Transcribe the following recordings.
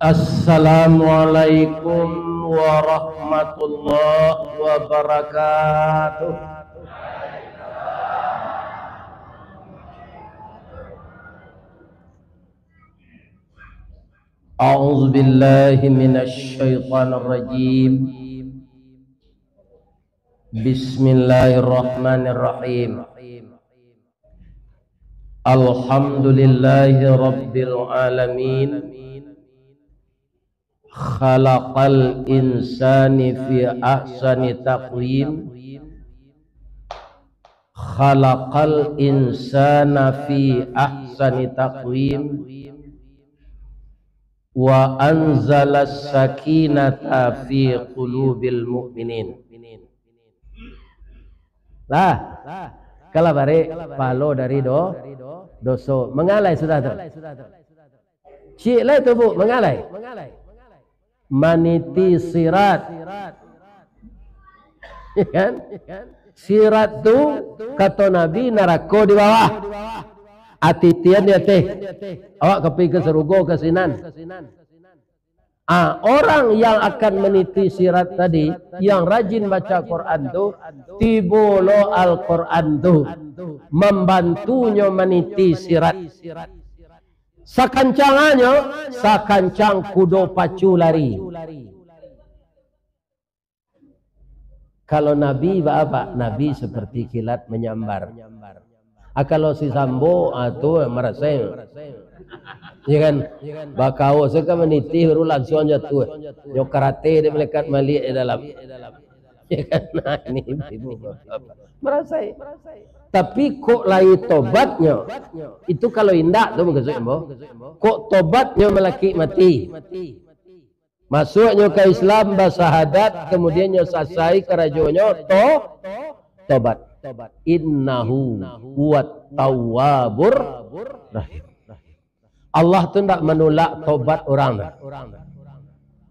Assalamualaikum warahmatullahi wabarakatuh. A'udzu billahi minasy syaithanir rajim. Bismillahirrahmanirrahim. Alhamdulillahi rabbil alamin. Khalaqal insani fi ahsani taqwim. Khalaqal insana fi ahsani taqwim. Wa anzalas sakinata fi qulubil mu'minin. Lah, kalau bare palo dari doso mengalai sudah tu. Cik lah tu bu mengalai. Maniti sirat, kan? Sirat tu kata Nabi neraka di bawah. Atitian dia teh. Awak kepi ke serugo ke sinan. Orang yang akan meniti sirat tadi, yang rajin baca Quran tu, tibolo Al-Quran tu, membantunya meniti sirat. Sakancangannya, sakancang kudo pacu lari. Kalau Nabi apa? Nabi seperti kilat menyambar. Kalau si Sambo tu merasa, ya kan? Bakau sekarang meniti baru langsung jatuh. Yo karate dia melekat malik di dalam. Ya kan? Nah, ini merasa. Tapi kok lain tobatnya, itu kalau indak tu maksudnya, kok tobatnya melaki mati, masuknya ke Islam bersahadat, kemudiannya selesai kerajonya tobat. Innahu huwat tawwabur rahim. Allah tu tidak menolak tobat orang.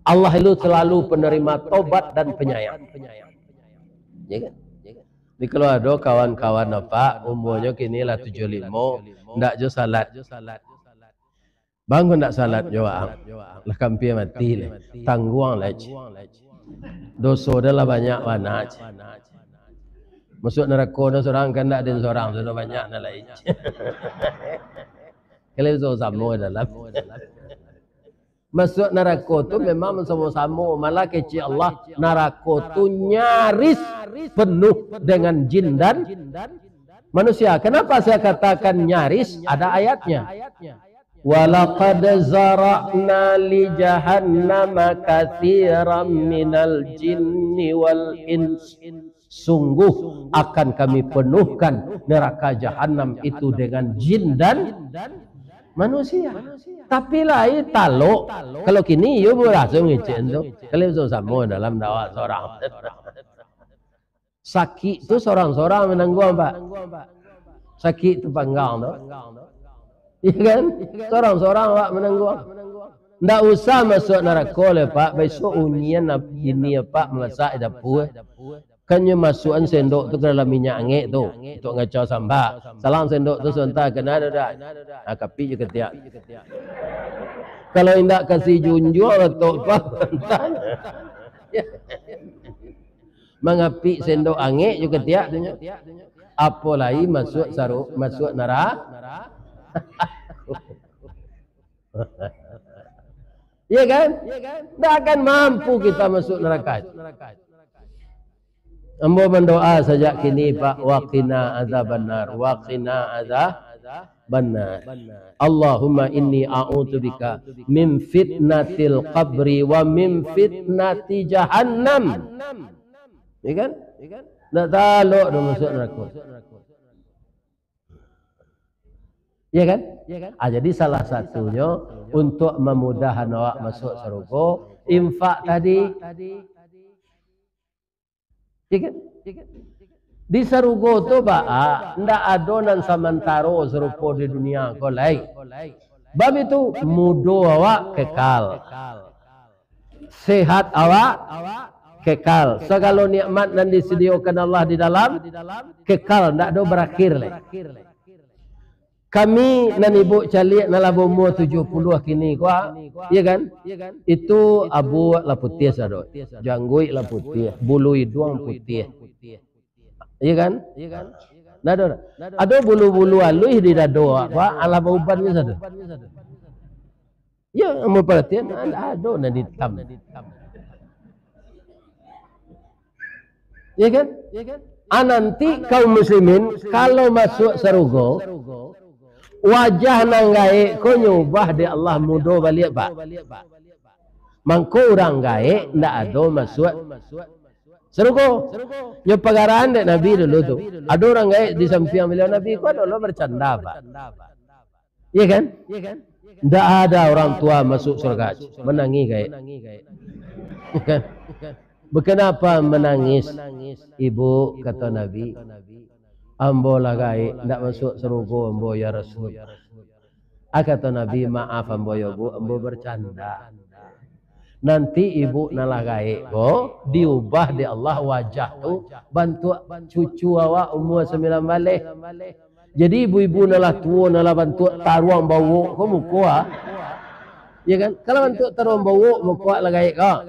Allah itu selalu penerima tobat dan penyayang. Ya kan? Ini kalau ada kawan-kawan apa umurnya kini lah 75, ndak jo salat. Bangun ndak salat jawab. Lah kampir mati le. Tangguang lagi. Dosa dah lah banyak banget. Masuk neraka dah seorang kan ndak ada seorang sudah banyak dah lain. Kalau itu sama dalam. Masuk neraka tu memang sama-sama, malah kecil Allah neraka tu nyaris penuh dengan jin dan manusia. Kenapa saya katakan nyaris? Ada ayatnya. Walaqad zara'na li jahannama katsiran minal jinni wal ins. Sungguh akan kami penuhkan neraka jahanam itu dengan jin dan manusia. Tapi lain taluk. Kalau kini you langsung ngecen tu. Kalau itu sama dalam dakwah seorang. Sakit tu seorang-seorang menanggung Pak. Sakit tu panggang tu. Ya kan? Seorang-seorang Pak menanggung. Ndak usah masuk neraka le Pak. Besok unian ini Pak masak dapur. Kannya masukan sendok tu ke dalam minyak angin tu untuk ngacau sambal. Salang sendok tu sebentar kena ada dah. Kapi je ketiak. Kalau indak kasih junjung atau apa mengapi sendok angin juga ketiak tu. Apa lagi masuk saruk, masuk neraka. Ya kan? Tak akan mampu kita masuk neraka. Ambo mendoa sejak kini Pak, waqina azabannar, waqina azabannar. Allahumma inni a'udzubika min fitnatil qabri wa min fitnati jahannam. Ya kan? Tak taluk dah masuk neraka. Ya kan? Jadi salah satunya untuk memudahkan awak masuk surga, infak tadi. Di sarugo tu Pak, ndak adonan samantaro serupa di dunia kau lain. Bab itu mudo awak kekal, sehat awak kekal. Segala nikmat yang disediakan Allah di dalam kekal, ndak ada berakhir lagi. Kami nan ibu calik na labo umur 70 kini kuah, iya kan? Itu abu lah putih sado, janggui lah putih, bulu hidung putih, iya kan? Nado, ada bulu-bulu alus di dado, kuah ala baubannya sado. Ya, mau perhatian, ada nanti hitam. Iya kan? Nanti kaum muslimin kalau masuk surga wajah nanggai ko nyubah di Allah mudo balik pak. Mangko orang gae ndak ada masuk surga. Nyo pagaran dek Nabi dulu tu. Ada orang gae di samping beliau Nabi ko dulu bercanda pak. Iya kan? Ndak ada orang tua masuk surga. Menangi gae. Kan? Kenapa menangis? Ibu kata Nabi, ambo lagai ndak masuk surga ambo ya Rasul. Kata Nabi, maaf ambo ya Bu, ambo bercanda. Nanti ibu nalagai ko diubah di Allah wajah tu bantu cucu awak umur 9 balik. Jadi ibu-ibu nalah tua nalah bantu taruang bawa ko muka. Ya kan? Kalau untuk taruang bawa muka lagai ko.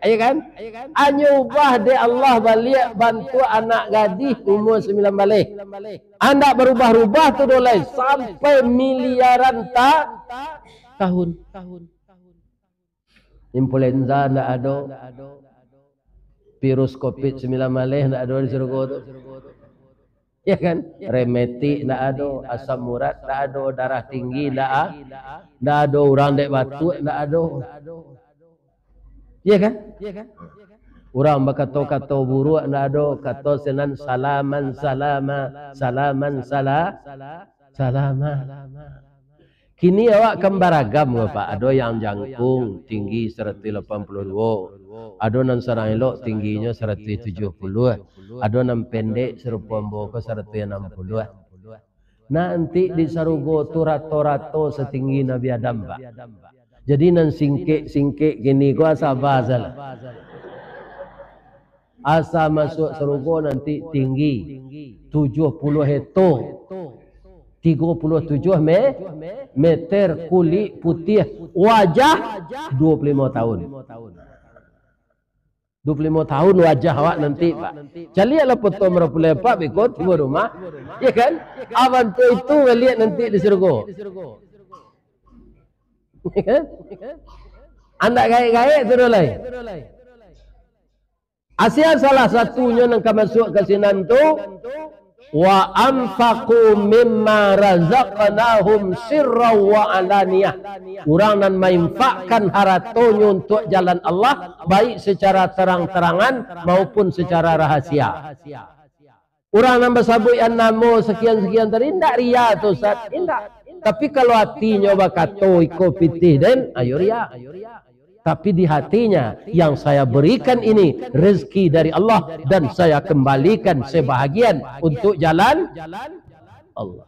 Ya kan? Anyubah di Allah balik bantu anak gadis umur 9 balik. Anda berubah-ubah tu dolai sampai miliaran tahun. Influenza ndak ada. Virus COVID-19 balik ndak ada di surga tu. Ya kan? Remeti ndak ada, asam urat ndak ada, darah tinggi ndak ada, orang dek batuk ndak ada. Ya kan? Orang berkata-kata buruk ndak ada, kata senan salaman salama. Kini awak kembaragam Pak. Ada yang jangkung tinggi 182. Ada nan sarang elok tingginya 170. Ada nan pendek serupa mboko 160. Nanti di sarugo tu rato-rato setinggi Nabi Adam Pak. Jadi nan singkek gini gua sabar salah. Asa masuk sarugo nanti tinggi 70 hektar. 37 meter, kulit putih, wajah 25 tahun. 25 tahun wajah awak nanti Pak. Calilah foto merapulai Pak ikut tiba rumah. Ya kan? Awan tu itu lihat nanti di surga. Ya kan? Anda gaya-gaya tu dolai. Asia salah satunya yang masuk ke sinan tu wa anfaqu mimma razaqnahum sirran wa alaniyah. Orang nan menginfakkan hartanya untuk jalan Allah baik secara terang-terangan maupun secara rahasia. Orang nan bersabut yang nama sekian-sekian tadi tidak ria tu Ustaz, tidak. Tapi kalau hatinya bakato iko pitih dan ayo ria. Tapi di hatinya yang saya berikan ini rezeki dari Allah dan saya kembalikan sebahagian untuk jalan Allah.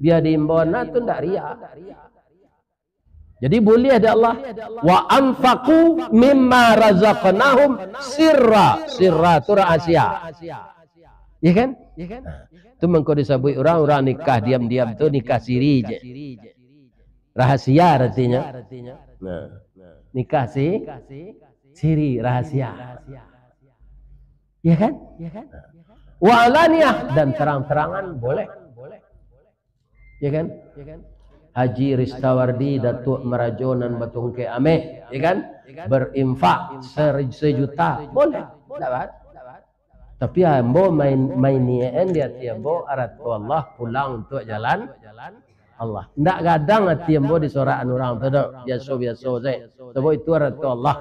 Dia diimbauan itu tidak ria. Jadi boleh ada Allah. Wa anfaqu mimma razaqnahum sirra itu rahasia. Ya kan? Itu mengko disebut orang nikah diam-diam tu nikah siri je. Rahasia artinya. Nah. Nikah siri rahasia. Ya kan? Wa alaniyah dan terang-terangan boleh. Ya kan? Haji Ristawardi Datuk Merajonan Batungke Ameh, ya kan? Berinfak 1 juta boleh. Dapat. Tapi ambo main nien dia tiambo arat Allah pulang untuk jalan Allah. Ndak gadang hati ambo disorakan orang tu dak biasa-biasa saja. Sebab itu arat Allah.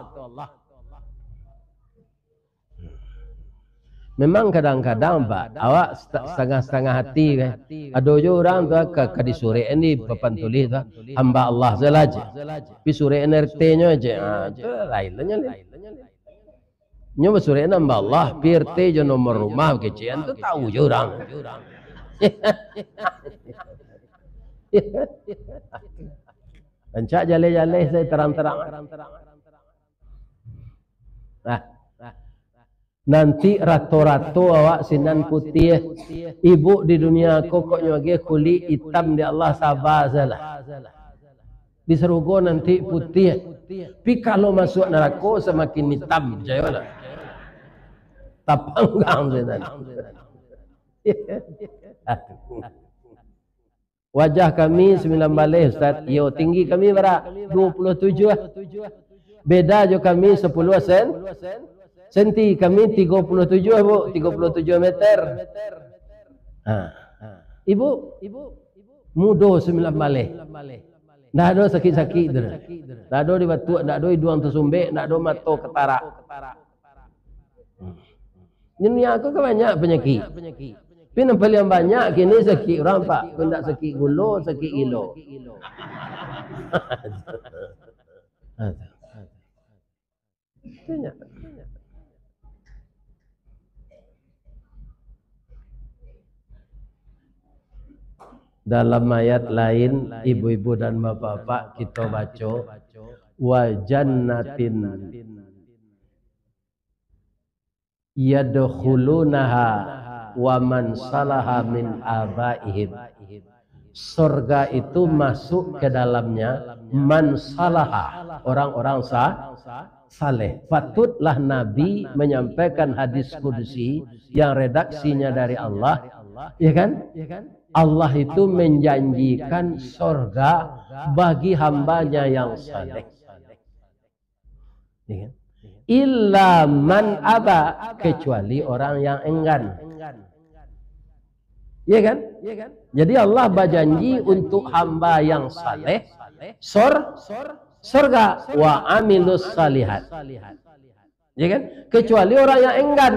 Memang kadang-kadang Pak, awak setengah-setengah hati kan. Ada juga orang tu ke disure ini papan tulis tu hamba Allah saja. Tapi sure NRT-nya aja. Tu lainnya. Nyo sure hamba Allah, PRT je nomor rumah kecian tu tahu je orang. Pencak jale-jale saya terang-terang. Nanti rato-rato awak sinan putih, ibu di dunia kokoknya lagi kulit hitam di Allah sabar salah. Di surga nanti putih. Tapi kalau masuk neraka semakin hitam, jaya tapanggang sinan. Wajah kami 9 balik Ustaz. Yo tinggi kami berapa? 27. Beda jo kami 10 senti. Kami 37 Bu, 37 meter. Ibu mudo 9 balik. Ndak ada sakit-sakit dah. Ndak ada di batu, ndak ada hidung tersumbek, ndak ada mata ketarak. Ini aku kan banyak penyakit. Tapi yang paling banyak kini sakit orang Pak. Tidak sakit gula, sakit ilo. Dalam ayat lain, ibu-ibu dan bapak-bapak kita baca wa jannatin yadkhulunaha wa man salaha min abaihim. Surga itu masuk ke dalamnya man salaha, orang-orang saleh. Patutlah Nabi menyampaikan hadis qudsi yang redaksinya dari Allah, ya kan? Allah itu menjanjikan surga bagi hambanya yang saleh. Ya kan? Illa man aba, kecuali orang yang enggan. Ya kan? Jadi Allah berjanji untuk hamba yang saleh surga wa amilus salihat. Ya kan? Kecuali orang yang enggan.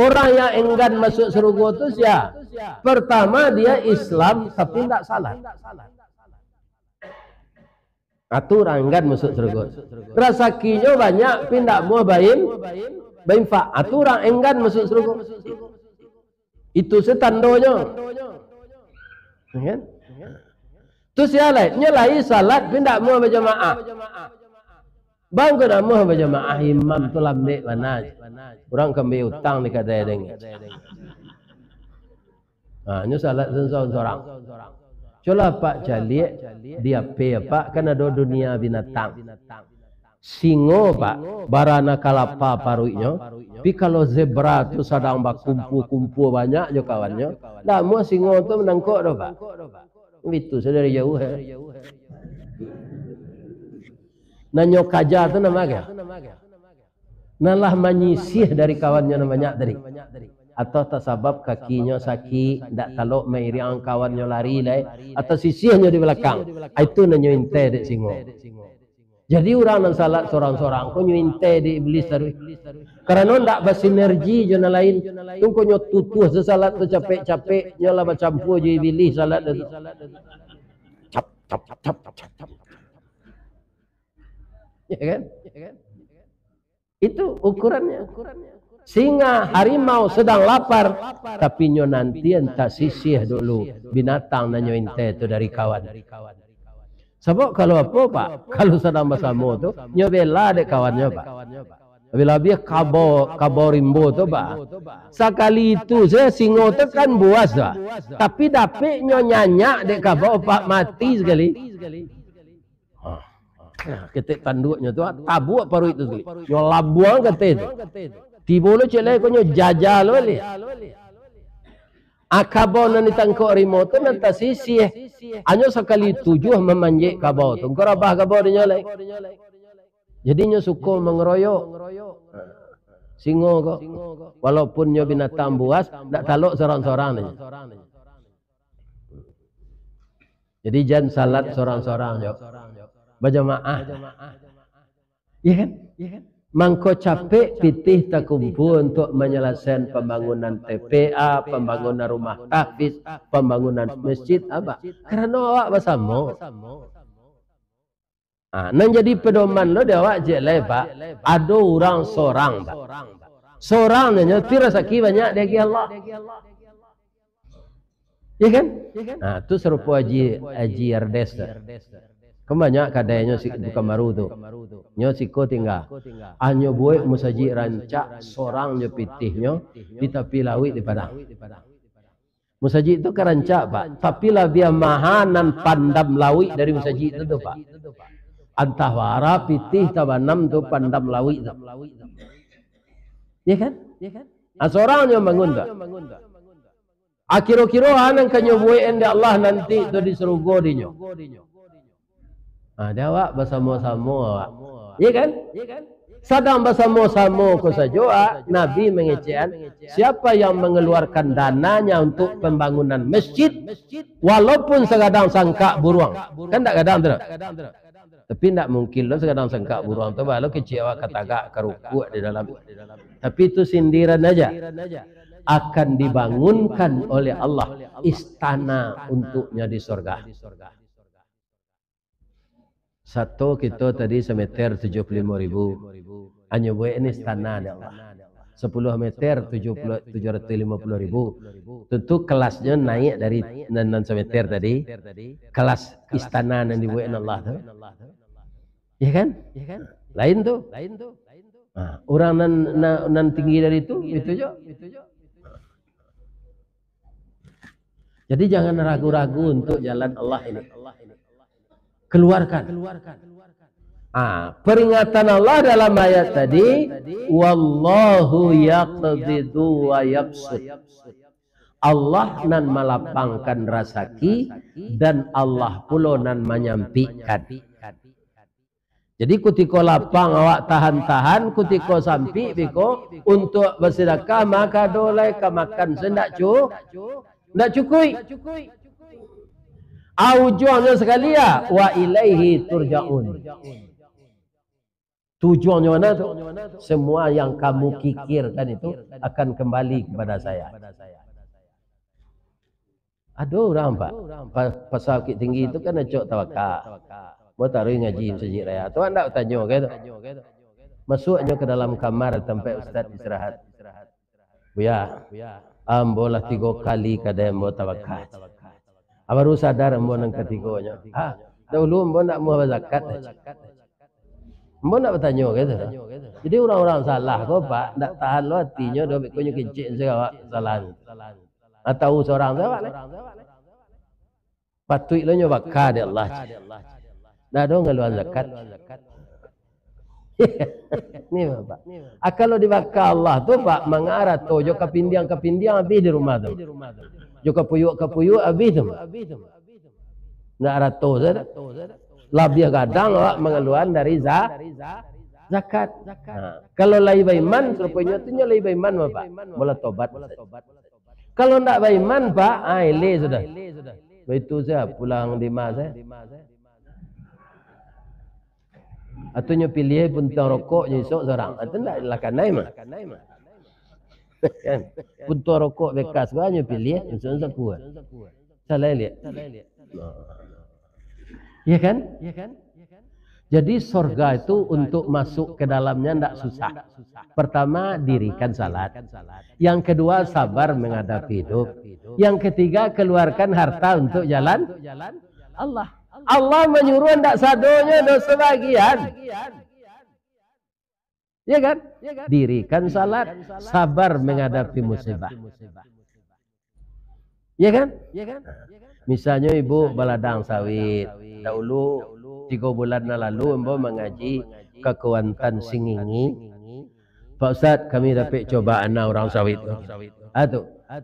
Orang yang enggan masuk surga itu siapa? Pertama dia Islam tapi tidak salah. Orang enggan masuk surga. Rezekinya banyak tapi tidak mau berinfak. Orang enggan masuk surga. Itu setandanya. Ya kan? Terus yang lain, nyelai salat tapi tidak mau berjamaah. Bang kena mau berjamaah imam tu lambek mana? Orang kembali utang di kedai dengan. Nyo salat seorang. Coba Pak Jalik dia Pak kan ada dunia binatang. Singo Pak barana kalapa paruinya. Tapi kalau zebra tu sedang berkumpul-kumpul banyak je kawannya. Dah mau singo tu menangkok dah Pak. Itu sedari jauh. Nanyo kaja tu namanya. Nalah menyisih dari kawannya namanya tadi. Atau tersebab kakinya sakit, tak taluk mairiang kawannya lari lai, atau sisihnya di belakang. Itu nanyo inte dek singo. Jadi orang yang salat seorang-seorang, kau nyinte di iblis tadi. Karena tak bersinergi jana lain. Tunggu nyo tutuh sesalat tu capek-capek, nyolah bercampur je iblis salat itu. Cap. Ya kan? Itu ukurannya. Singa harimau sedang lapar, tapi nyo nanti entah sisih dulu binatang nanyo inte itu dari kawan. Sebab kalau apa Pak? Kalau sedang bersama tu, nyo bela dek kawannya Pak. Bila dia kabor rimbo tu Pak. Sekali itu saya singo tu kan buas Pak. Tapi dapik nyo nyanyak dek kabor Pak mati sekali. Ketik tanduknya tu tabuk paru itu sekali. Nyo labuang ketik tu. Tiba lu celai kau nyo jajal boleh. Akabau nanti tangkok remote nanti sisih. Hanya sekali 7 memanjik kabau tu. Kau rabah kabau dia nyolai. Jadi nyo suka mengeroyok. Singo kau. Walaupun nyo binatang buas, tak taluk seorang-seorang ni. Jadi jangan salat seorang-seorang jo. Berjamaah. Ya kan? Mangko capek pitih terkumpul untuk menyelesaikan pembangunan TPA, pembangunan rumah tahfiz, pembangunan masjid apa? Karena awak bersama. Nan jadi pedoman lo dia awak je le Pak. Ada orang seorang Pak. Seorang nya rezeki banyak dari Allah. Ya kan? Tu serupa Haji Ardes. Kan banyak kadainya si bukan baru tu. Nyo siko tinggal. Anyo buat musaji rancak sorang nyo pitihnya di tepi laut di padang. Musaji itu kerancak pak. Tapi lah dia mahanan pandam laut dari musaji itu tu pak. Antahwara pitih tabanam tu pandam laut tu. Ya kan? Sorang nyo bangun tu. Kira-kira anang kanyo buat enda Allah nanti tu di serugo dinyo. Dia awak bersama-sama awak. Ya kan? Sedang bersama-sama ko saja Nabi mengecekan siapa yang mengeluarkan dananya untuk pembangunan masjid walaupun sekadang sangka buruang. Kan tak kadang tu. Tapi tak mungkin lo sekadang sangka buruang tu baru kecewa kata kerukuk di dalam. Tapi itu sindiran aja. Akan dibangunkan oleh Allah istana untuknya di surga. Satu kita tadi semeter 75.000. Hanya buat ini istana ya Allah. 10 meter 750.000. Tentu kelasnya naik dari 6 meter tadi. Kelas istana yang dibuat Allah tu. Ya kan? Lain tu. Orang nan tinggi dari itu je. Jadi jangan ragu-ragu untuk jalan Allah ini. Keluarkan. Peringatan Allah dalam ayat tadi, wallahu yaqbidu wa yabsut. Allah nan melapangkan rezeki dan Allah pula nan menyampikan. Jadi ketika lapang awak tahan-tahan, ketika sampi biko untuk bersedekah maka dolai ke makan sendak cukui. Tujuannya sekali ya wa ilaihi turja'un. Tujuannya mana tu? Semua yang kamu kikirkan itu akan kembali kepada saya. Ada orang pak pasal sakit tinggi itu kan acok tawakal. Mau taruh ngaji masjid raya. Tuan tak tanya ke tu? Masuknya ke dalam kamar tempat ustaz istirahat. Buya, ambolah 3 kali kadang mau tawakal. Baru sadar embo nang ketiganya. Dahulu embo nak mau zakat. Embo nak bertanya gitu. Jadi orang-orang salah kau pak, nak tahan lo hatinya dah bekunyo kecil segala salah. Atau seorang tu pak. Patut lo nyoba kad Allah. Dah dong ngeluar zakat. Ni pak. Kalau dibakar Allah tu pak mengarah tu jo kapindiang habis di rumah tu. Juga puyuk habis tu. Nak ratus saja. Labia kadang awak mengeluarkan dari zakat. Kalau lai baiman serupanya tu nya lai baiman apa? Boleh tobat. Kalau ndak baiman pak, ile sudah. Begitu saja pulang di masa. Atunya pilih puntang rokok esok seorang. Atu ndak lakan naik mah. Kan punto rokok bekas banyak pilih unsur kuat salah lihat ya kan jadi surga itu untuk masuk ke dalamnya tidak susah. Pertama dirikan salat, yang kedua sabar menghadapi hidup, yang ketiga keluarkan harta untuk jalan Allah menyuruh tidak sadonya dosa bagian. Ya kan? Dirikan salat, sabar menghadapi musibah. Ya kan? Misalnya ibu baladang sawit, dahulu 3 bulan lalu embo mengaji kekuatan singingi. Pak Ustaz, kami dapat cobaan orang sawit.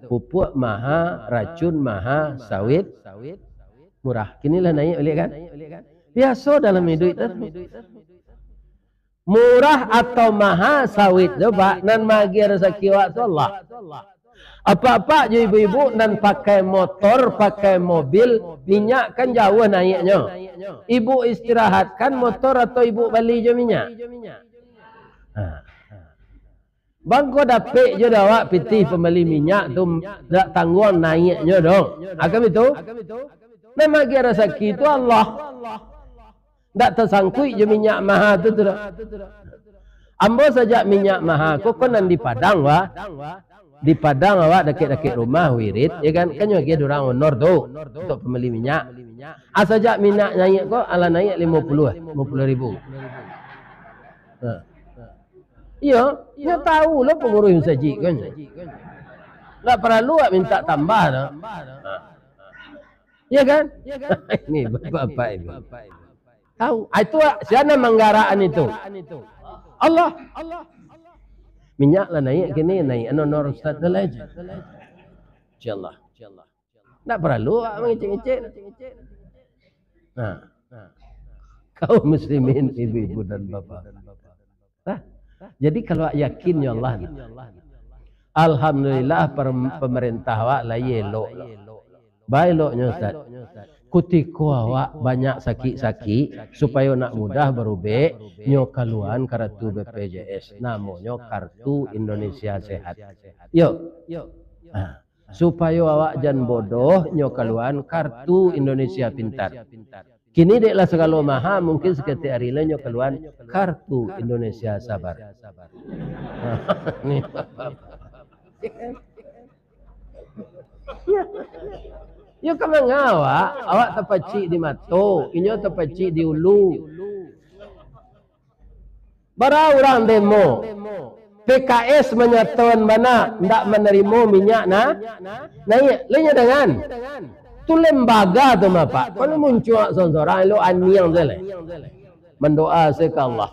Pupuk maha, racun maha, sawit murah. Kinilah naik boleh kan? Biasa dalam hidup itu. Murah atau mahal sawit coba nan magi rezeki waktu Allah. Apa-apa je ibu-ibu nan pakai motor, pakai mobil, minyak kan jauh naiknya. Ibu istirahatkan motor atau ibu beli je minyak. Bang kau dapat je awak pitih pembeli minyak tu tak tanggung naiknya dong. Agam itu? Nan magi rezeki itu Allah. Tak tersangkui je minyak mahal tu tu. Ambo saja minyak mahal. Kau konan di Padang wah. di Padang awak dekat-dekat rumah wirid, ya kan? Kan juga orang honor tuh untuk pembeli minyak. Asajak minyak naik kok, ala naik 50 ribu. Nah. Iya, dia tahu lah pengurus yang saji kan. Tak perlu minta tambah dah. Ya kan? Ini bapak-bapak ini. Tahu. Itu siapa menggaraan itu? Allah. Minyak lah naik gini naik honor ustaz dah aja. Insyaallah. Tak perlu mengecek-ngecek. Nah. Kaum muslimin ibu-ibu dan bapak. Jadi kalau yakin ya Allah. Alhamdulillah pemerintah awak lah elok. Baiknya Ustaz. Kutiko awak banyak sakit-sakit supaya nak mudah berubah nyo kaluan kartu BPJS namanya Kartu Indonesia Sehat. Yo. Supaya awak jangan bodoh nyo kaluan Kartu Indonesia Pintar. Kini deklah segala maha mungkin seketika hari lain nyo kaluan Kartu Indonesia Sabar. Nih. Ya kamu awak terpacik di mato, inyo terpacik di ulu. Bara orang demo, PKS menyatakan mana tidak menerima minyak naik, lainnya dengan tu lembaga tu Pak. Kalau muncul seorang lo aniang zale. Mendoa ke Allah.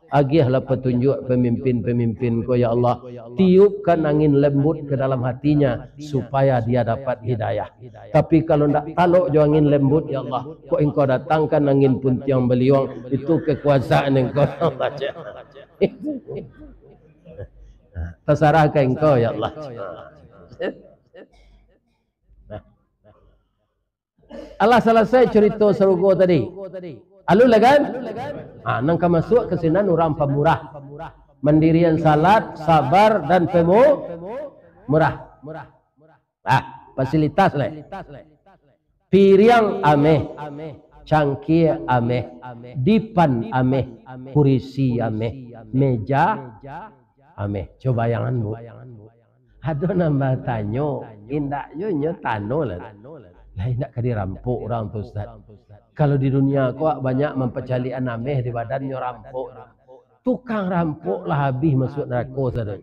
Agihlah petunjuk pemimpin-pemimpin ko ya Allah. Tiupkan angin lembut ke dalam hatinya supaya dia dapat hidayah. Tapi kalau tidak taluk jo angin lembut ya Allah, kok engkau datangkan angin puntiang beliung, itu kekuasaan engkau saja. Terserah ke engkau ya Allah. Allah selesai cerita serugo tadi. Alu kan? Nang ka masuk ke sini orang pemurah. Mendirian salat, sabar dan murah. Fasilitas lah. Piring ameh, cangkir ameh, dipan ameh, kursi ameh, meja ameh. Coba bayangan Bu. Ada nambah tanyo, indak yo nyo tano lah. Lah indak ka dirampok orang tu Ustaz. Kalau di dunia kok banyak mempercalian ameh di badannya rampok. Tukang rampok lah habis masuk neraka saudara.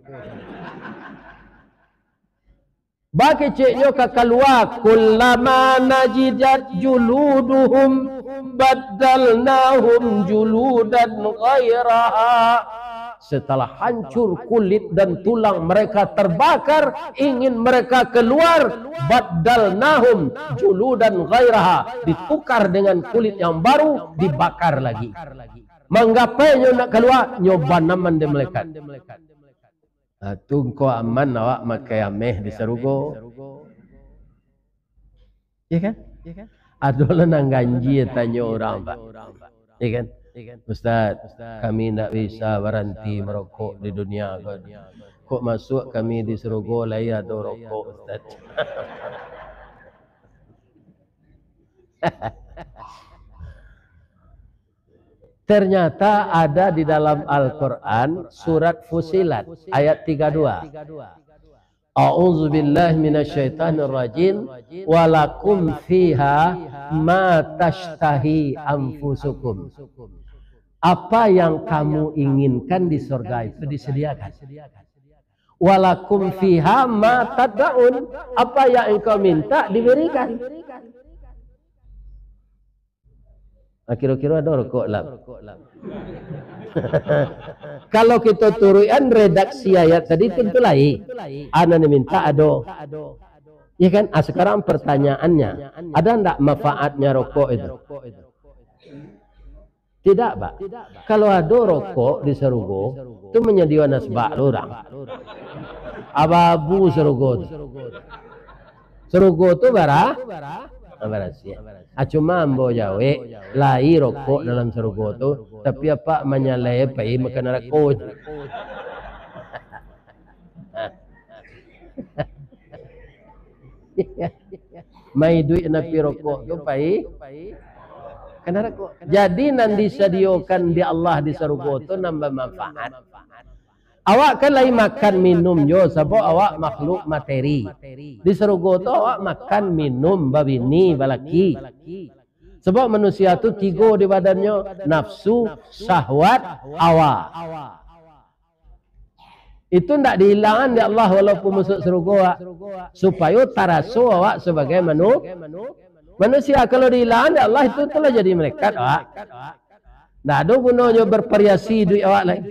Bagi ceknya keluar kullama najidat juluduhum baddalnahum juludan ghairaha. Setelah hancur kulit dan tulang mereka terbakar, ingin mereka keluar, baddalnahum juludan ghairaha, ditukar dengan kulit yang baru, dibakar lagi. Menggapainya nak keluar, nyoba naman de melekat. Tungko aman awak makai ameh di serugo. Iya kan? Adolah nang ganji tanya orang Pak. Iya kan? Ustaz, kami tidak bisa berhenti merokok di dunia. Kok masuk kami di serugo lagi ada rokok Ustaz. Ternyata ada di dalam Al-Quran surat Fusilat ayat 32. A'udzubillahi minasyaitonirrajim walakum fiha ma tashtahi anfusukum. Apa yang kamu inginkan di surga itu disediakan. Walakum fiha ma tad'un. Apa yang engkau minta diberikan. Kira-kira ada rokok lah. Kalau kita turunan redaksi ayat tadi tentu lain. Anak minta ada. Ya kan? Sekarang pertanyaannya, ada enggak manfaatnya rokok itu? Tidak, Pak. Kalau ada rokok di serugo, itu menyediakan nasbak orang. Ababu serugo. Serugo itu bara? Barasia. Cuma ambo jawe, lai rokok dalam serugo itu, tapi apa menyalai pai makan rokok. Mai duit napi rokok itu pai. Jadi nanti disediakan di Allah di surga itu nambah manfaat. Awak kan lain makan minum yo sebab awak makhluk materi. Di surga tu awak makan minum babini balaki. Sebab manusia tu tiga di badannya, nafsu, syahwat, hawa. Itu tidak dihilangkan di Allah walaupun masuk surga, supaya tarasu awak sebagai manusia. Kalau dihilangkan di Allah itu telah jadi malaikat awak. Tidak ada gunanya bervariasi duit awak lain.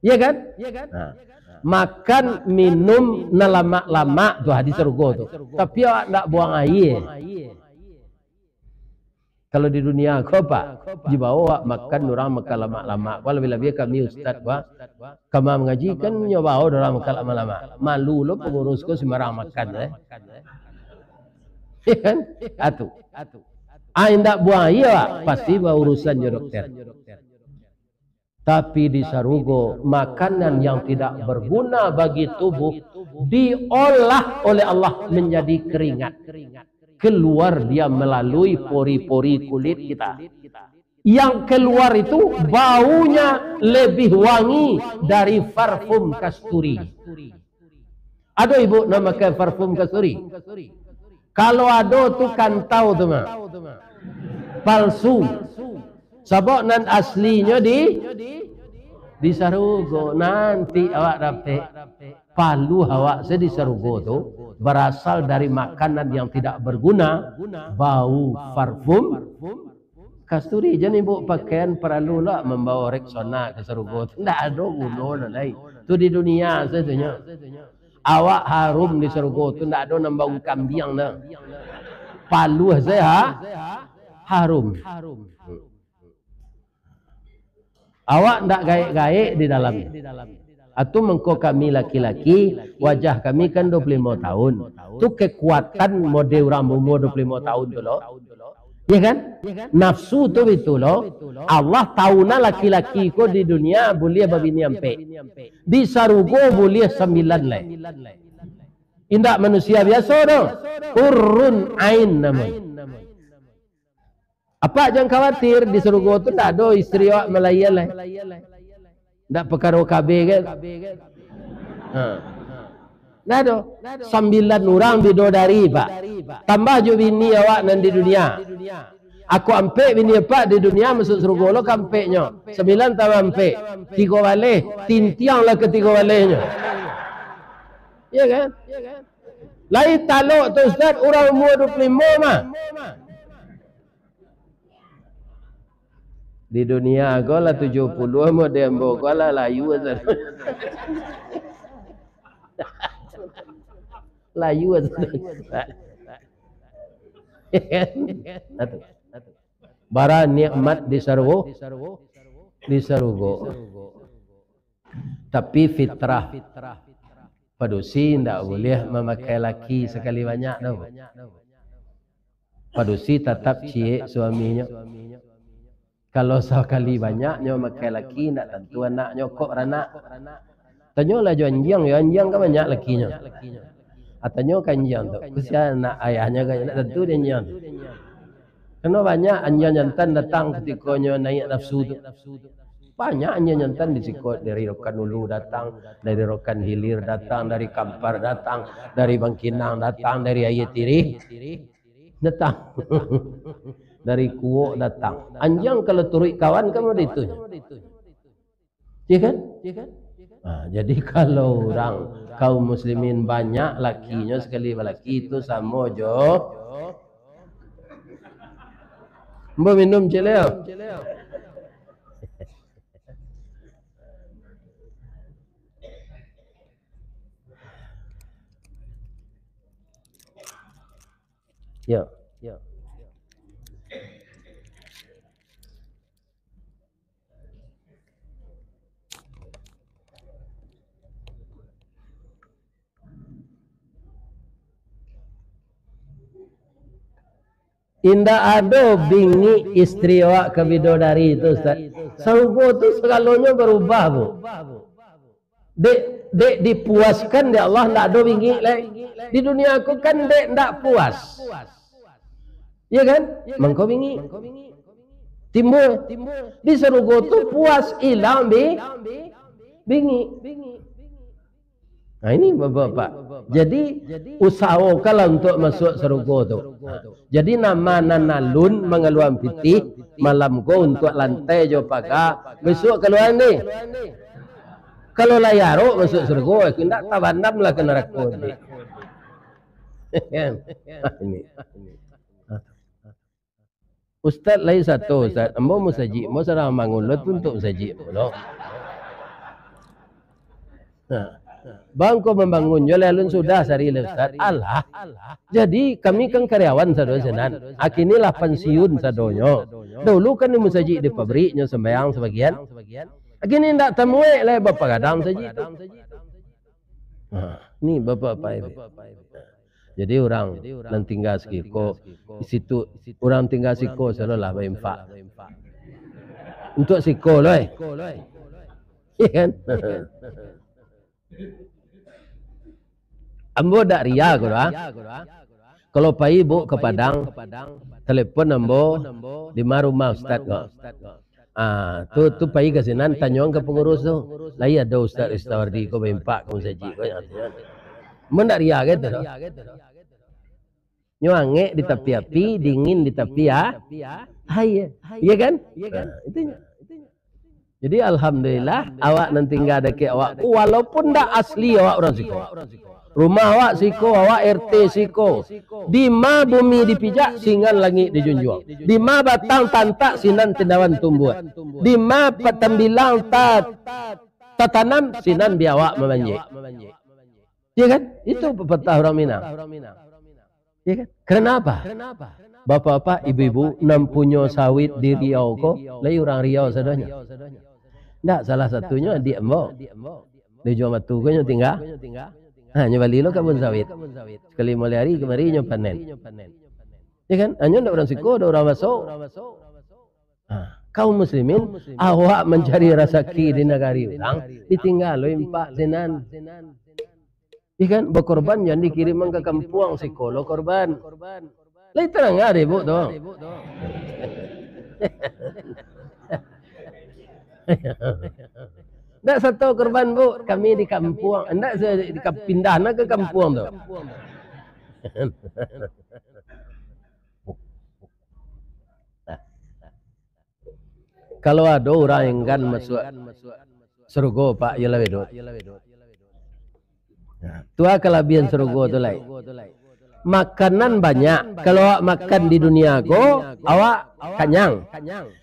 Ya kan? Nah, makan minum lama-lama tu hadis surga tu. Tapi awak tak buang air. Kalau di dunia kau apa? Di bawah makan orang makan lama-lama. Kalau bila kami ustaz kami mengaji kan nyoba orang makan lama-lama. Malu lo pengurusku sembarang makan Ya kan? Atu. Anda buang air pasti bawa urusan dokter. Tapi di sarugo makanan yang tidak berguna bagi tubuh diolah oleh Allah menjadi keringat. Keluar dia melalui pori-pori kulit kita. Yang keluar itu baunya lebih wangi dari parfum kasturi. Ada ibu namakan parfum kasturi? Kalau ada tu kan tahu tu mah. Palsu. Sebab nan aslinya di sarugo. Nanti awak dapat palu awak di sarugo tu berasal dari makanan yang tidak berguna, bau parfum kasturi. Jadi ibu pakaian perlu lah membawa Rexona ke sarugo. Tidak ada guna lain. Tu di dunia saja. Awak harum di sarugo tu tidak ada nambah kambing dah. Palu saya harum. Awak tidak gaik-gaik di dalam. Atau mengko kami laki-laki, wajah kami kan 25 tahun. Tu kekuatan model orang umur 25 tahun tu loh. Ya kan? Nafsu tu itu loh. Allah tahunan laki-laki ko di dunia boleh babini ampe. Di sarugo boleh 9 leh. Indak manusia biasa doh. Urun ain namanya. Apa jangan khawatir di surga tu tak ada isteri awak melayal lah. Tak perkara KB kan. Tak ada. 9 orang bidadari pak. Tambah je bini awak nan di dunia. Aku ampek bini pak di dunia masuk surga lo kampeknya. 9 tambah ampek. 3 balik. Tintiang lah ke 3 baliknya. Ya kan? Lain taluk tu Ustaz orang umur 25 mah. Di dunia kau lah 70 mau dembo kau lah layu aja. Layu aja. Bara nikmat di sarwo. Tapi fitrah. Padusi tidak boleh memakai laki sekali banyak dah. Padusi tetap ciek suaminya. Kalau sekali banyaknya makai laki, nak tentu anaknya kok beranak. Tanyalah jo anjing, ya anjing kan banyak lakinya. Atanya kan anjing tu, kesian anak ayahnya kan nak tentu dia anjing. Karena banyak anjing jantan datang ketikanya naik nafsu tu. Banyak anjing jantan disikut dari Rokan Ulu datang, dari Rokan Hilir datang, dari Kampar datang, dari Bangkinang datang, dari Ayatiri datang. Dari Kuok datang. Anjing kalau turut kawan kamu itu. Ya kan? Nah, jadi kalau orang kaum muslimin banyak lakinya sekali laki itu sama jo. Mbak minum celeo. Ya. Indah ada bingi istri awak ke bidadari itu Ustaz. Surga tu segalanya berubah bu. Dek dipuaskan di Allah tak ada bingi lagi. Di dunia aku kan dek tak puas. Ya kan? Mengko bingi. Timbul. Di surga tu puas hilang bingi. Nah ini bapak-bapak. Jadi usahakanlah untuk masuk surga tu. Jadi nama nanalun mengeluarkan pitih malam go untuk lantai jo paga besok keluar ni. Kalau layaro masuk surga, kita tabanam lah ke neraka ni. Ini. Ustaz lain satu Ustaz, ambo musaji, mau sarang bangun lo untuk musaji lo. Bang ko membangun yo lalu sudah sari Ustaz. Allah. Jadi kami kan karyawan sado senan. Akinilah pensiun sadonyo. Dulu kan musaji di pabriknya sembayang sebagian. Akini ndak temui le bapak kadang saji. Ini bapak-bapak ini. Jadi orang nan tinggal sikiko di situ orang tinggal siko selalah berinfak. Untuk siko loh. Iya kan? Ambo dak ria ko kalau pai ibu ke Padang telepon ambo di rumah Ustaz ko. Tu pai ke sinan tanyong ke pengurus tu. Lah iya ada Ustaz Istawardi ko bimpak ko saji ko yang mun dak ria gitu doh. Nyuange di tepi api, dingin di tepi ya. Iya kan? Itunya. Jadi alhamdulillah awak nanti nggak ada ke awak walaupun ndak asli awak orang siko. Rumah awak siko, awak RT siko. Di ma bumi dipijak singan langit dijunjung. Di ma batang tantak sinan tindawan tumbuhan. Di ma patambilang tatanam sinan biawak memanjik. Iya kan? Itu pepatah orang Minang. Iya kan? Kenapa? Bapak-bapak, ibu-ibu, nampunyo sawit di Riau ko, lai orang Riau sadonya. Ndak, salah satunya di Embo. Di Jawa Matu ko nyo tinggal. Nyo bali lo kabun sawit. Sekali mulai hari kemari nyo panen. Ya kan? Nyo ndak orang siko, ndak orang masuk. Kaum muslimin, awak mencari rezeki di negari orang, ditinggal lo impak senan. Ya kan? Berkorban yang dikirim ke kampung psikolog korban. Lai terang ada ibu tu. Ndak satu korban bu, kami di kampung, ndak pindah ke kampung tu. Kalau ada orang yang kan masuk surga pak, ialah wedot. Tua kelebihan surga tu lai. Makanan banyak. Kalau awak makan di dunia ko, awak kenyang.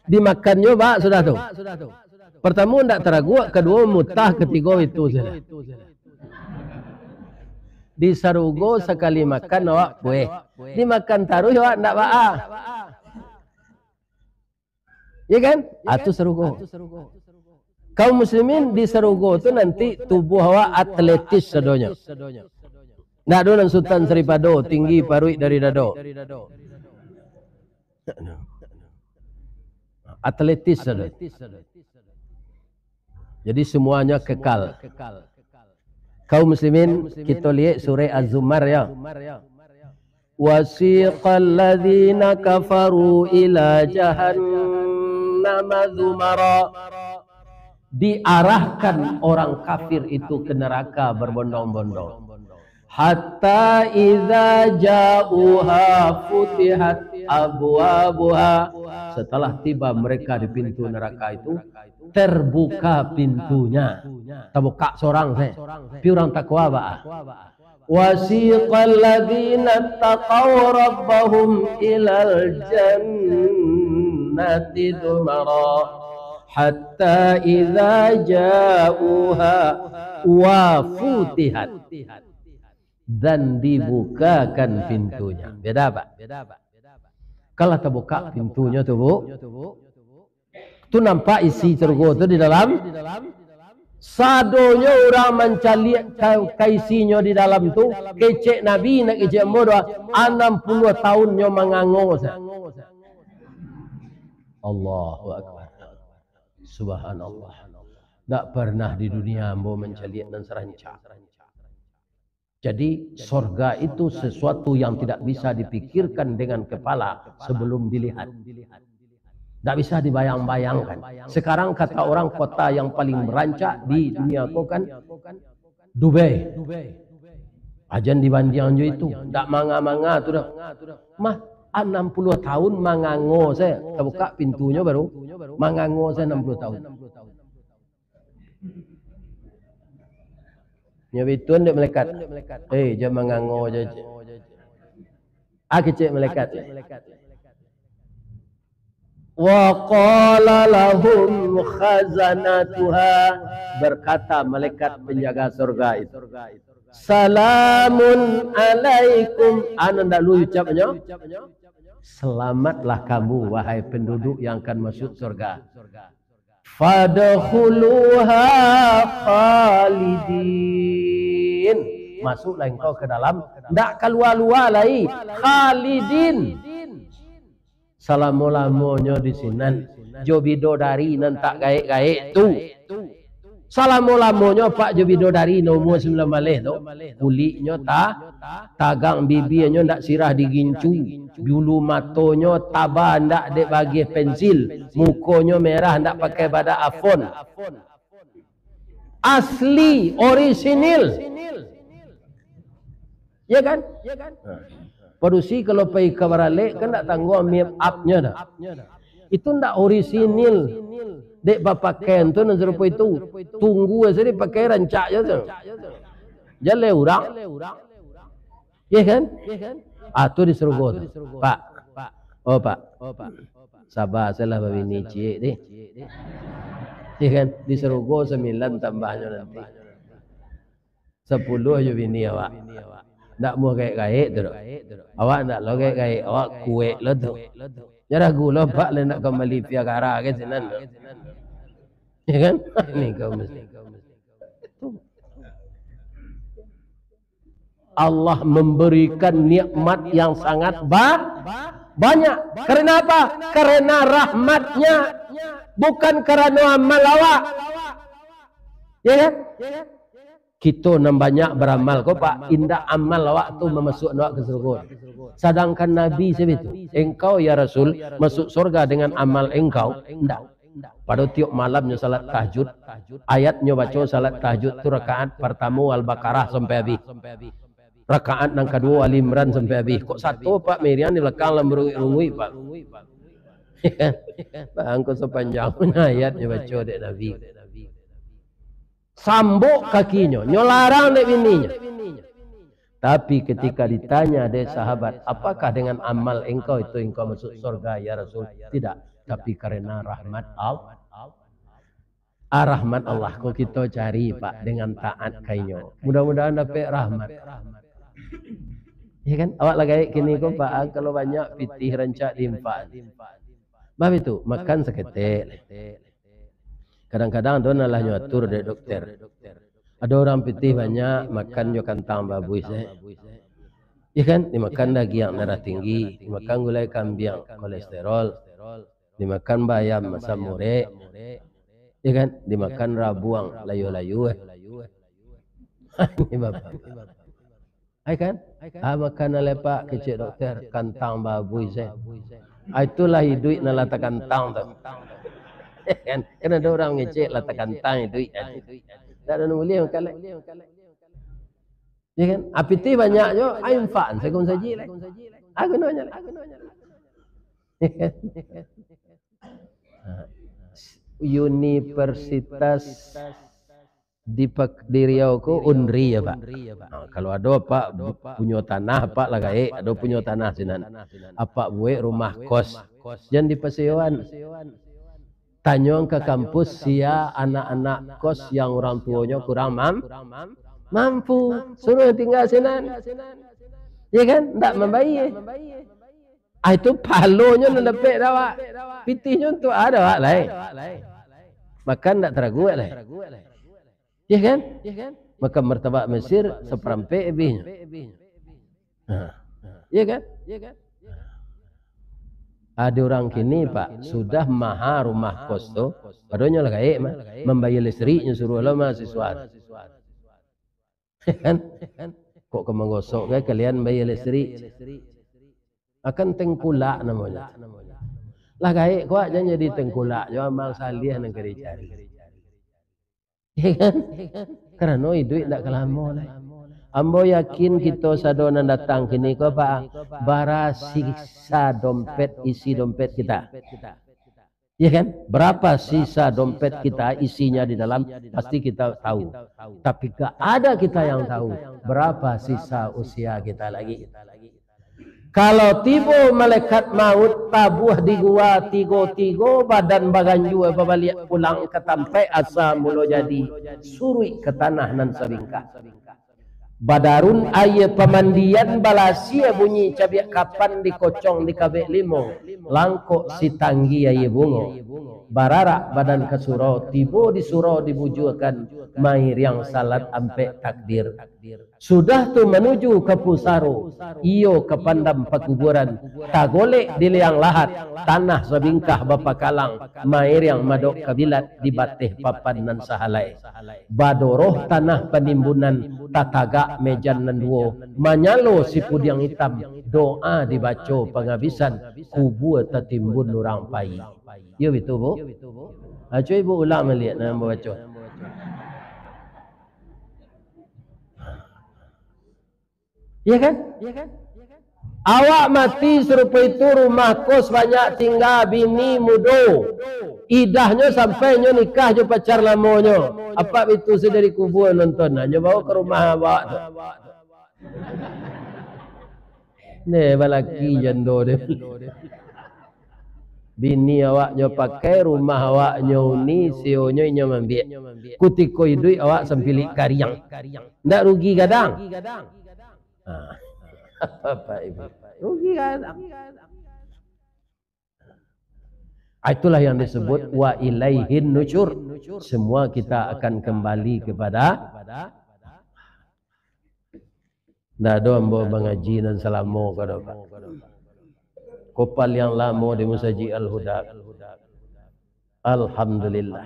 Dimakannya pak sudah tu. Pertama ndak teragu, kedua mutah, ketiga itu saja. Di sarugo sekali makan awak buih. Dimakan taruh awak ndak ba'a. Ya kan? Atu sarugo. Kaum muslimin di sarugo tu nanti tubuh awak atletis sadonya. Ndak do nang Sultan Seripado tinggi paruik dari dado. Atletis sadonya. Jadi semuanya kekal. Kaum muslimin kita lihat surah Az-Zumar ya. Wasiqal ladzina kafaru ila jahannama zumara. Diarahkan orang kafir itu ke neraka berbondong-bondong. Hatta idza ja'uha futihat abwabuha. Setelah tiba mereka di pintu neraka itu, terbuka pintunya. Terbuka seorang saya. Pi orang takwa ba. Wasiqal ladzina taqaw rabbahum ilal jannati zumara. Hatta idza ja'uha wa futihat. Dan dibukakan pintunya. Beda apa? Kalau terbuka pintunya tu bu, tu nampak isi surga tu di dalam. Sadonya orang mencari kaisinya di dalam tu, kecek Nabi nak kecek muda 60 tahunnya mengango. Allahu Akbar. Subhanallah. Tak pernah di dunia mau mencari dan seranca. Jadi sorga itu sesuatu yang tidak bisa dipikirkan dengan kepala sebelum dilihat. Tidak bisa dibayang-bayangkan. Sekarang kata orang kota yang paling merancak di dunia kau kan Dubai. Ajan dibanding anjo itu. Tak manga-manga tu dah. Mah 60 tahun mangango saya. Terbuka pintunya baru. Mangango saya 60 tahun. Nyabitun dia melekat. Jangan mangango je. Kecik melekat. Wa qala lahum khazanatuha, berkata malaikat penjaga surga itu, salamun alaikum. Anda lu ucapnya, selamatlah kamu wahai penduduk yang akan masuk surga. Fadkhuluha khalidin, masuklah engkau ke dalam, ndak keluar-luar lagi, khalidin. Salamu-lamunyo di sini jo bidodari nan tak gaek-gaek tu. Salamu-lamunyo Pak jo bidodari nomor 9 malih tu. Kulitnya tagang bibirnya ndak sirah digincu. Bulu matonyo tabah ndak dek bagi pensil. Mukonyo merah ndak pakai pada afon. Asli, orisinil. Ya kan? Padusi kalau pergi ke Baralek kan tak tangguh make up-nya dah. Itu ndak orisinil. Dek pakai tu nan serupa itu. Tunggu saja pakai rancak je tu. Jale urang. Ya kan? Tu disuruh go tu. Pak. Oh Pak. Sabar salah babini cik ni. Ya kan? Disuruh go 9 tambahnya nanti. 10 je bini awak. Ndak mau gaek-gaek tu. Awak ndak lo gaek-gaek, awak kuek lo tu. Nyarah gula Pak le nak kembali piagara ke sinan. Ya kan? Ni kau mesti. Allah memberikan nikmat yang sangat banyak. Karena apa? Karena rahmatnya, bukan karena amal awak. Ya kan? Kita nam banyak beramal kau Pak, indah amal awak tu memasuk awak ke surga. Sedangkan Nabi sebetul, engkau ya Rasul masuk surga dengan amal engkau, enggak. Pada tiap malamnya salat tahajud, ayatnya baca salat tahajud tu rakaat pertama Al-Baqarah sampai habis. Rakaat yang kedua Ali Imran sampai habis. Kok satu Pak Miriam di belakang lemberungui Pak. Pak engkau sepanjang ayatnya baca dek Nabi. Sambuk kakinya, nyolarang dek bininya. Tapi ketika ditanya dek sahabat, apakah dengan amal engkau itu engkau masuk surga ya Rasul? Tidak, tapi karena rahmat Allah. Rahmat Allah kok kita cari Pak dengan taat kainyo. Mudah-mudahan dapat rahmat. Ya kan? Awak lagi kini kok Pak kalau banyak pitih rancak limpa. Bab itu makan seketik. Kadang-kadang tu nalah nyatur dek dokter. Ada orang putih banyak makan jo kentang babuis. Ya kan? Dimakan daging darah tinggi, dimakan gulai kambing kolesterol, dimakan bayam masam mure. Ya kan? Dimakan rabuang layu-layu. Ini bapak. Hai kan? Makan oleh Pak kecil dokter kentang babuis. Itulah hidup nalata kentang tu. Kan ada orang ngecek letak kantang itu tak ada boleh makan lek. Ya kan apiti banyak jo infak sekon saji lek aku nanya lek Universitas di Riau ko Unri ya Pak. Kalau ada Pak punya tanah Pak lah gae ada punya tanah sinan apa buat rumah kos jangan dipesewan. Tanyong ke kampus sia anak-anak kos yang orang tuanya kurang mampu suruh tinggal sinan. Ya kan? Tak membayar. Itu palonya nak dapat dah. Pitihnya untuk ada wak lain. Makan tak teragu lain. Ya kan? Makan martabak Mesir seperempat lebihnya. Ya kan? Ada orang kini Pak sudah mahar rumah kos tu, padahal lah gaek mah membayar listriknya suruh lah mahasiswa. Kan? Kok kamu gosok kalian bayar listrik? Akan tengkulak namanya. Lah gaik kuat jangan jadi tengkulak, jo amal salih nang kari cari. Ya kan? Karena duit tak kelamo lah. Ambo yakin kita sadonan datang kini ko pa bara sisa dompet isi dompet kita. Ya kan? Berapa sisa dompet kita isinya di dalam pasti kita tahu. Tapi gak ada kita yang tahu berapa sisa usia kita lagi. Kalau tiba malaikat maut tabuh di gua tigo badan baganju balik pulang ke tampai asa mulo jadi surui ke tanah nan sabingkah. Badarun ayat pemandian balasia bunyi cabiak kapan dikocong di kabek limo langkok si tanggi ayat bungo bararak badan ke surau tibo di surau dibujukan mair yang salat ampe takdir sudah tu menuju ke pusaro iyo ke pandam pekuburan tagolek di liang lahat tanah sebingkah bapa kalang mair yang madok kabilat di batih papan nan sahalai badoroh tanah penimbunan tataga mejan nan duo manyalo si pudiang hitam doa dibaca penghabisan kubu tertimbun nurang pai. Ya betul bu. Acu ibu ulang melihat nama baca. Ya kan? Awak mati serupa itu rumah kos banyak tinggal bini mudo. Idahnya sampai nyo nikah jo pacar lamonyo. Apa itu sedari kubur nonton. Nyo bawa ke rumah awak tu. Ne balaki jando de. Bini awak nyo pakai rumah awak nyo ni sio nyo ambil. Kutiko idui awak sampilik kariang. Ndak rugi kadang. Apa ibu? Rugi kadang. Itulah yang disebut wa ilaihin nusyur. Semua kita akan kembali kepada ndak ada ambo mengaji dan selamo kada. Kopal yang lama di Musaji Al-Huda. Alhamdulillah.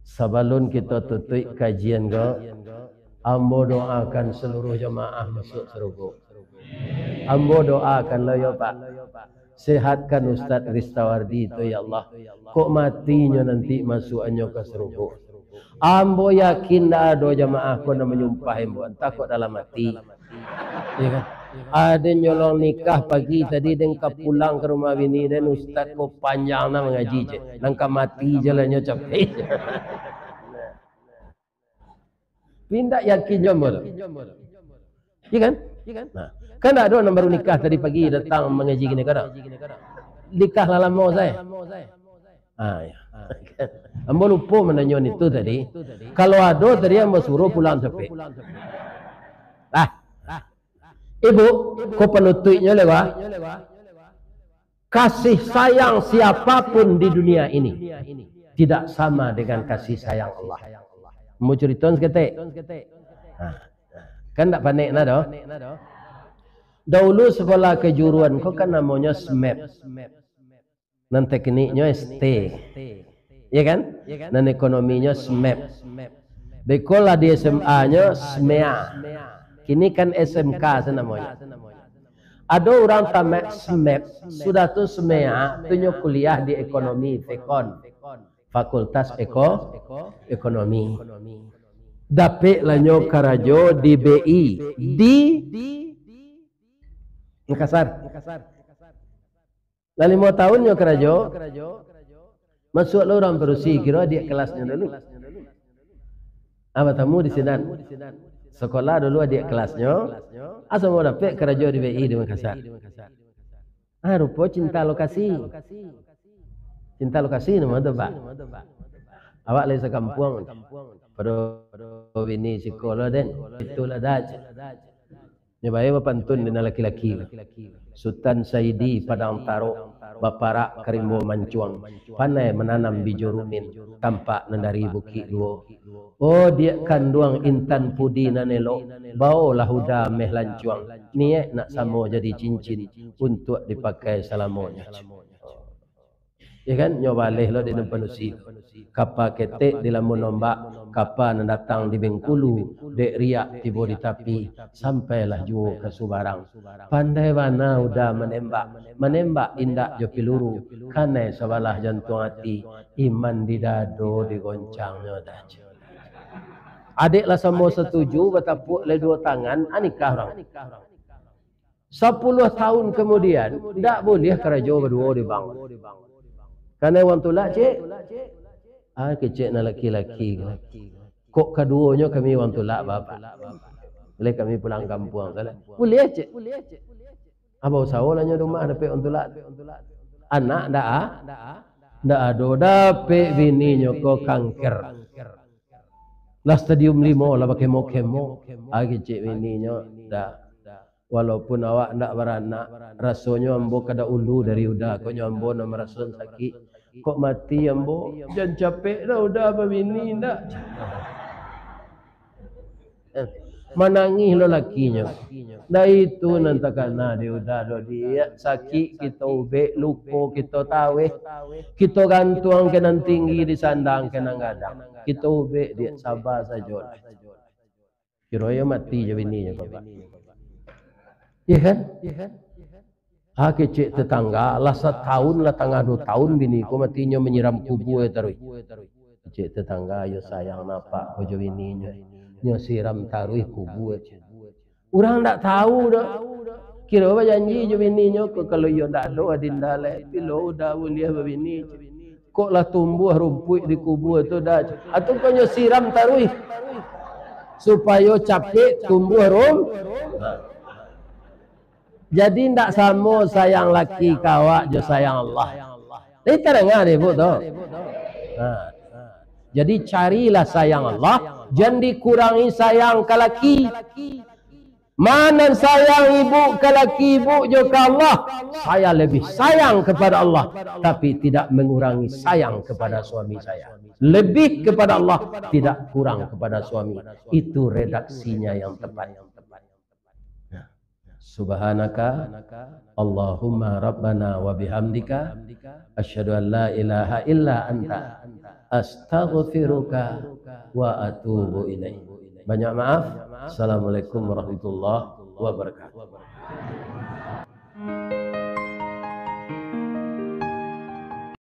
Sebelum kita tutup kajian go, ambo doakan seluruh jemaah masuk surga. Ambo doakan lo ya Pak. Sehatkan Ustaz Ristawardi itu ya Allah. Kok matinya nanti masukannya ke surga. Ambo yakin dah ada jemaah ko na menyumpah ambo entah kok dalam mati. Ya kan? Ada nyolong nikah pagi tadi dengka pulang ke rumah bini dan Ustaz kok panjang na mengaji je. Langkah mati jalannya capek. Pindah yakin jomblo. Ya kan? Nah, kan ada orang baru nikah tadi pagi datang mengaji gini kada. Nikah lama saya. Ya. Ambo lupa menanyakan itu tadi. Kalau ada tadi ambo suruh pulang capek. Ibu, kau penutupnya lewat kasih sayang siapapun di dunia ini tidak sama dengan kasih sayang Allah. Mau cerita seketik? Kan tak panik nak doh. Dahulu sekolah kejuruan kau kan namanya SMEP. Dan tekniknya ST. Ya kan? Dan ekonominya SMEP. Bekolah di SMA-nya SMEA. Kini kan SMK namanya. Ada orang tamat SMEP sudah tu SMEA tunjuk kuliah di ekonomi Fekon. Fakultas Ekonomi. Dapat lanyo karajo di BI di Makassar. Dah 5 tahun nyo karajo. Masuk lo orang Perusi kira dia kelasnya dulu. Apa tamu di sini? Sekolah dulu adik kelasnya. Asal mau dapat kerajo di BI di Makassar. Rupa cinta lokasi. Cinta lokasi nama tu Pak. Awak lagi sekampung. Pada ini sekolah den. Itulah dah. Nyebai pantun dengan laki-laki. Sultan Saidi Padang Taro. Baparak Karimbo Mancuang. Pandai menanam biji rumin. Tampak nandari bukit dua. Oh dia kanduang intan pudi nanelo. Bau lahuda meh lancuang. Niat nak samo jadi cincin. Untuk dipakai selamanya. Ya kan nyobaleh lo di depan usi. Kapa ketek di lamun nombak, kapa datang di Bengkulu, dek riak tibo di tapi, sampailah juo ke Subarang. Pandai mana udah menembak indak jo piluru, kanai sebalah jantung hati, iman di dado digoncangnya dah. Adiklah semua setuju, bertepuk le dua tangan, anikah orang. 10 tahun kemudian, tak boleh kerja berdua dibangun. Karena orang tulak cik, kecik na laki-laki. Kok keduanya kami orang tulak bapak. Boleh kami pulang kampung. Boleh cik. Apa usaha lahnya rumah dapat orang tulak. Anak dah ada dapat bininya kok kanker. Lah stadium 5 lah pakai kemo. Kecik bininya dah. Walaupun awak ndak beranak, rasanya ambo kada ulu dari udah, kok nyambo nak merasa sakit. Kok mati ambo? Jangan capek dah udah bini ndak. Menangis lo lakinya. Dah itu nanti karena dia udah dia sakit kita ubek lupa kita tahu kita gantung kenan tinggi di sandang kenan gadang kita ubek dia sabar saja. Kira mati je bininya bapak. Iya kan? Kecik tetangga lah setahun lah tengah 2 tahun bini ko matinya menyiram kubu terus. Kecik tetangga yo sayang napa bojo bininya. Nyo siram taruh kubu. Orang tak tahu dah. Kira apa janji jo bininya ko kalau yo ndak ada adinda le bilo udah boleh bini. Kok lah tumbuh rumput di kubu itu dah. Atau ko nyo siram taruh supaya capek tumbuh Jadi ndak sama sayang laki kawak jo sayang Allah. Ini terengah deh bu toh. Jadi carilah sayang Allah, jangan dikurangi sayang ke laki. Mana sayang ibu ke laki ibu jo ke Allah. Saya lebih sayang kepada Allah, tapi tidak mengurangi sayang kepada suami saya. Lebih kepada Allah, tidak kurang kepada suami. Itu redaksinya yang tepat. Subhanaka Allahumma rabbana wa bihamdika asyhadu an la ilaha illa anta astaghfiruka wa atubu ilaik. Banyak maaf. Assalamualaikum warahmatullahi wabarakatuh.